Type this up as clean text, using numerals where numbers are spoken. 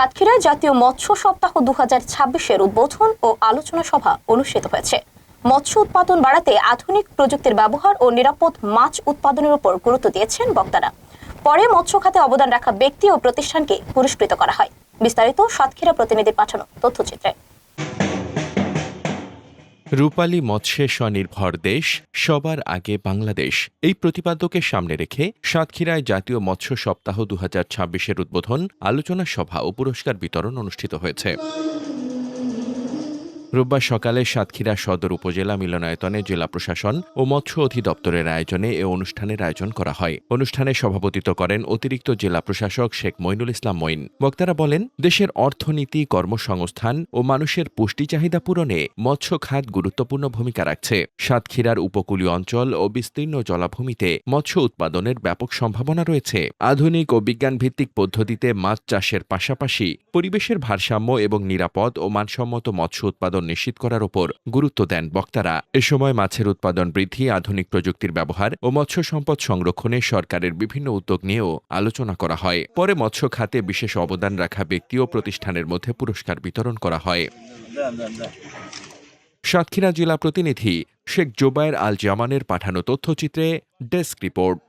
সাতক্ষীরায় জাতীয় মৎস্য সপ্তাহ 2026-এর উদ্বোধন ও আলোচনা সভা অনুষ্ঠিত হয়েছে। মৎস্য উৎপাদন বাড়াতে আধুনিক প্রযুক্তির ব্যবহার ও নিরাপদ মাছ উৎপাদনের উপর গুরুত্ব দিয়েছেন বক্তারা। পরে মৎস্য খাতে অবদান রাখা ব্যক্তি ও প্রতিষ্ঠানকে পুরস্কৃত করা হয়। বিস্তারিত সাতক্ষীরা প্রতিনিধির পাঠানো তথ্যচিত্রে। রূপালী মৎস্যে স্বনির্ভর দেশ, সবার আগে বাংলাদেশ, এই প্রতিপাদ্যকে সামনে রেখে সাতক্ষীরায় জাতীয় মৎস্য সপ্তাহ 2026-এর উদ্বোধন, আলোচনা সভা ও পুরস্কার বিতরণ অনুষ্ঠিত হয়েছে। রোববার সকালে সাতক্ষীরা সদর উপজেলা মিলনায়তনে জেলা প্রশাসন ও মৎস্য অধিদপ্তরের আয়োজনে এ অনুষ্ঠানের আয়োজন করা হয়। অনুষ্ঠানে সভাপতিত্ব করেন অতিরিক্ত জেলা প্রশাসক শেখ মইনুল ইসলাম মঈন। বক্তারা বলেন, দেশের অর্থনীতি, কর্মসংস্থান ও মানুষের পুষ্টি চাহিদা পূরণে মৎস্য খাত গুরুত্বপূর্ণ ভূমিকা রাখছে। সাতক্ষীরার উপকূলীয় অঞ্চল ও বিস্তীর্ণ জলাভূমিতে মৎস্য উৎপাদনের ব্যাপক সম্ভাবনা রয়েছে। আধুনিক ও বিজ্ঞানভিত্তিক পদ্ধতিতে মাছ চাষের পাশাপাশি পরিবেশের ভারসাম্য এবং নিরাপদ ও মানসম্মত মৎস্য উৎপাদন নিশ্চিত করার উপর গুরুত্ব দেন বক্তারা। এ সময় মাছের উৎপাদন বৃদ্ধি, আধুনিক প্রযুক্তির ব্যবহার ও মৎস্য সম্পদ সংরক্ষণে সরকারের বিভিন্ন উদ্যোগ নিয়েও আলোচনা করা হয়। পরে মৎস্য খাতে বিশেষ অবদান রাখা ব্যক্তি ও প্রতিষ্ঠানের মধ্যে পুরস্কার বিতরণ করা হয়। সাতক্ষীরা জেলা প্রতিনিধি শেখ জোবায়ের আল জামানের পাঠানো তথ্যচিত্রে ডেস্ক রিপোর্ট।